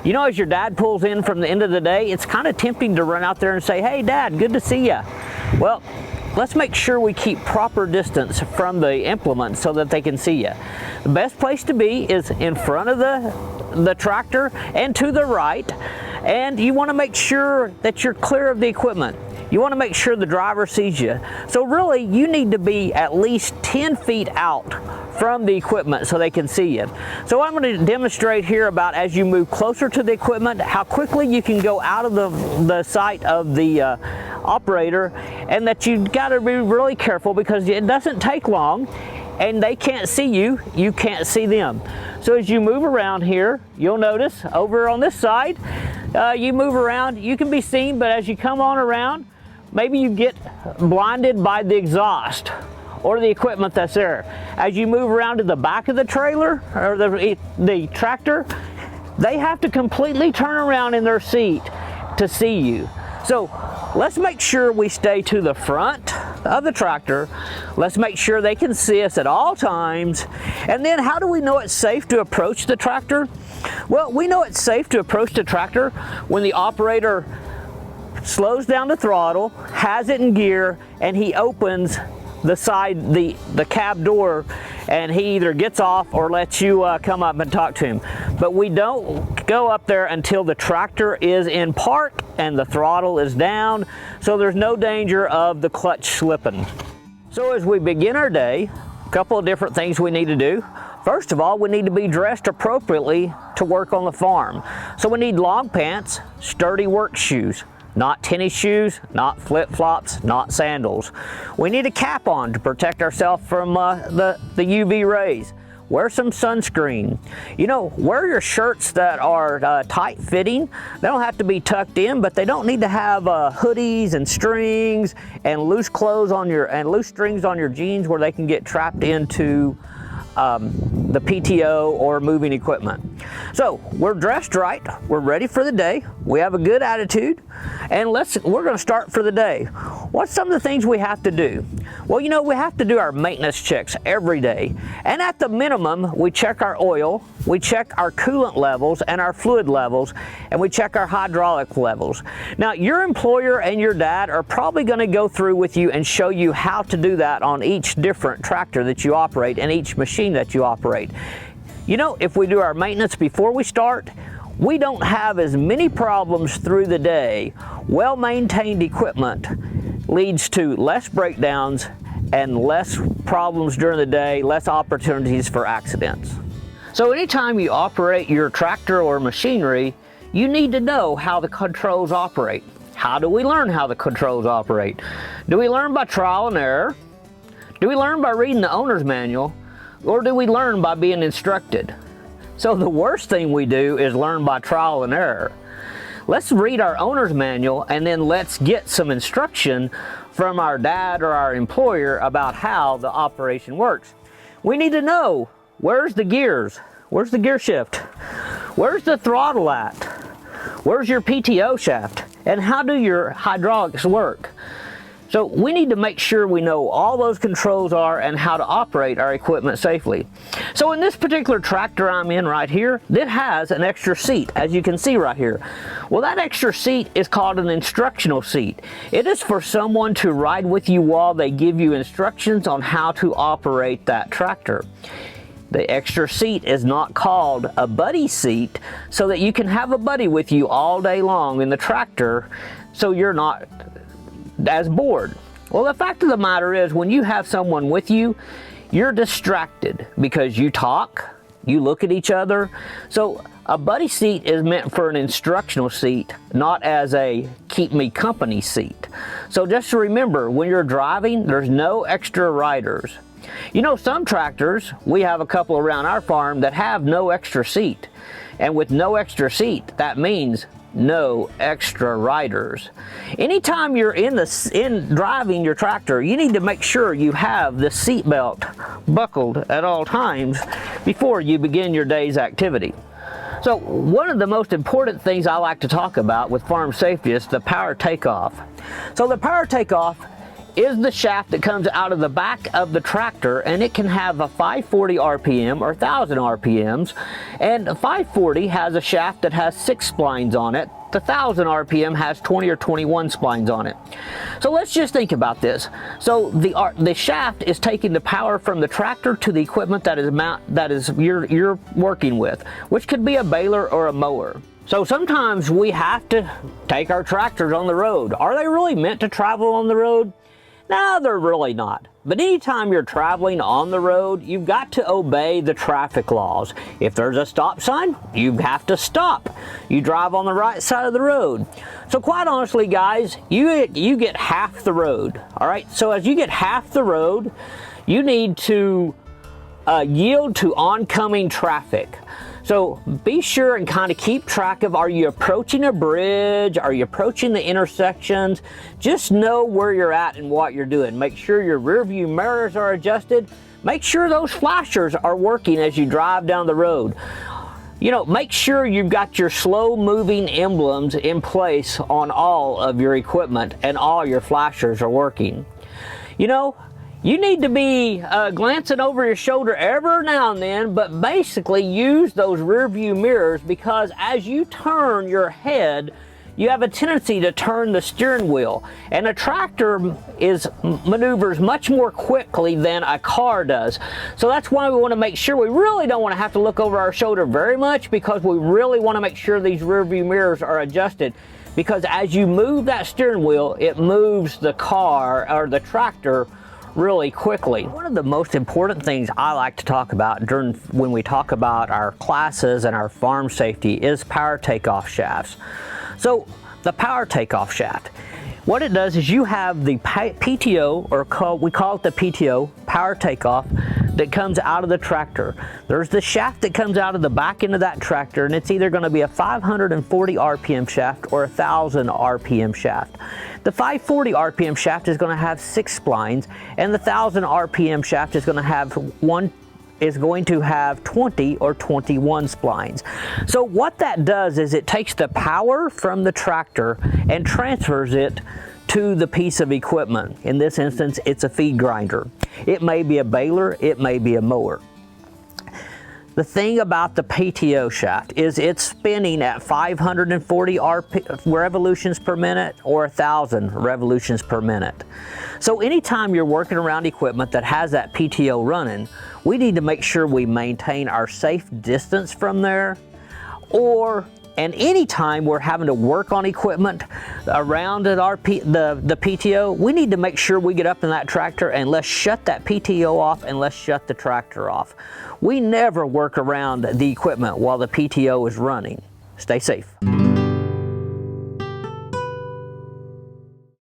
You know, as your dad pulls in from the end of the day, it's kind of tempting to run out there and say, "Hey Dad, good to see ya." Well, let's make sure we keep proper distance from the implement so that they can see you. The best place to be is in front of the tractor and to the right, and you want to make sure that you're clear of the equipment. You want to make sure the driver sees you. So really, you need to be at least 10 feet out from the equipment so they can see you. So I'm going to demonstrate here about, as you move closer to the equipment, how quickly you can go out of the sight of the operator, and that you've got to be really careful because it doesn't take long and they can't see you, you can't see them. So as you move around here, you'll notice over on this side, you move around, you can be seen, but as you come on around, maybe you get blinded by the exhaust or the equipment that's there. As you move around to the back of the trailer or the tractor, they have to completely turn around in their seat to see you. So let's make sure we stay to the front of the tractor. Let's make sure they can see us at all times. And then how do we know it's safe to approach the tractor? Well, we know it's safe to approach the tractor when the operator slows down the throttle, has it in gear, and he opens the cab door, and he either gets off or lets you come up and talk to him. But we don't go up there until the tractor is in park and the throttle is down, so there's no danger of the clutch slipping. So as we begin our day, a couple of different things we need to do. First of all, we need to be dressed appropriately to work on the farm. So we need long pants, sturdy work shoes, not tennis shoes, not flip-flops, not sandals. We need a cap on to protect ourselves from the UV rays. Wear some sunscreen. You know, wear your shirts that are tight-fitting. They don't have to be tucked in, but they don't need to have hoodies and strings and loose clothes on loose strings on your jeans where they can get trapped into the PTO or moving equipment. So we're dressed right, we're ready for the day, we have a good attitude, and we're going to start for the day. What's some of the things we have to do? Well, you know, we have to do our maintenance checks every day, and at the minimum we check our oil, we check our coolant levels and our fluid levels, and we check our hydraulic levels. Now, your employer and your dad are probably going to go through with you and show you how to do that on each different tractor that you operate and each machine that you operate. You know, if we do our maintenance before we start, we don't have as many problems through the day. Well-maintained equipment leads to less breakdowns and less problems during the day, less opportunities for accidents. So anytime you operate your tractor or machinery, you need to know how the controls operate. How do we learn how the controls operate? Do we learn by trial and error? Do we learn by reading the owner's manual? Or do we learn by being instructed? So the worst thing we do is learn by trial and error. Let's read our owner's manual and then let's get some instruction from our dad or our employer about how the operation works. We need to know, where's the gears? Where's the gear shift? Where's the throttle at? Where's your PTO shaft? And how do your hydraulics work? So we need to make sure we know all those controls are and how to operate our equipment safely. So in this particular tractor I'm in right here, it has an extra seat, as you can see right here. Well, that extra seat is called an instructional seat. It is for someone to ride with you while they give you instructions on how to operate that tractor. The extra seat is not called a buddy seat, so that you can have a buddy with you all day long in the tractor, so you're not as bored. Well, the fact of the matter is, when you have someone with you, you're distracted because you talk, you look at each other. So a buddy seat is meant for an instructional seat, not as a keep me company seat. So just remember, when you're driving, there's no extra riders. You know, some tractors, we have a couple around our farm that have no extra seat. And with no extra seat, that means no extra riders. Anytime you're in driving your tractor, you need to make sure you have the seat belt buckled at all times before you begin your day's activity. So one of the most important things I like to talk about with farm safety is the power takeoff. So the power takeoff is the shaft that comes out of the back of the tractor, and it can have a 540 RPM or 1000 RPMs, and a 540 has a shaft that has 6 splines on it. The 1000 RPM has 20 or 21 splines on it. So let's just think about this. So the shaft is taking the power from the tractor to the equipment that you're working with, which could be a baler or a mower. So sometimes we have to take our tractors on the road. Are they really meant to travel on the road? No, they're really not. But anytime you're traveling on the road, you've got to obey the traffic laws. If there's a stop sign, you have to stop. You drive on the right side of the road. So quite honestly, guys, you get half the road. All right. So as you get half the road, you need to yield to oncoming traffic. So be sure and kind of keep track of, are you approaching a bridge? Are you approaching the intersections? Just know where you're at and what you're doing. Make sure your rear view mirrors are adjusted. Make sure those flashers are working as you drive down the road. You know, make sure you've got your slow moving emblems in place on all of your equipment and all your flashers are working. You know, you need to be glancing over your shoulder every now and then, but basically use those rear view mirrors, because as you turn your head, you have a tendency to turn the steering wheel. And a tractor maneuvers much more quickly than a car does. So that's why we want to make sure, we really don't want to have to look over our shoulder very much, because we really want to make sure these rear view mirrors are adjusted. Because as you move that steering wheel, it moves the car or the tractor really quickly. One of the most important things I like to talk about when we talk about our classes and our farm safety is power takeoff shafts. So the power takeoff shaft, what it does is you have the PTO, or we call it the PTO, power takeoff, that comes out of the tractor. There's the shaft that comes out of the back end of that tractor, and it's either going to be a 540 RPM shaft or a 1000 RPM shaft. The 540 RPM shaft is going to have 6 splines, and the 1000 RPM shaft is going to have 20 or 21 splines. So what that does is it takes the power from the tractor and transfers it to the piece of equipment. In this instance, it's a feed grinder. It may be a baler, it may be a mower. The thing about the PTO shaft is it's spinning at 540 revolutions per minute or 1000 revolutions per minute. So anytime you're working around equipment that has that PTO running, we need to make sure we maintain our safe distance from there, and anytime we're having to work on equipment around at the PTO, we need to make sure we get up in that tractor and let's shut that PTO off and let's shut the tractor off. We never work around the equipment while the PTO is running. Stay safe.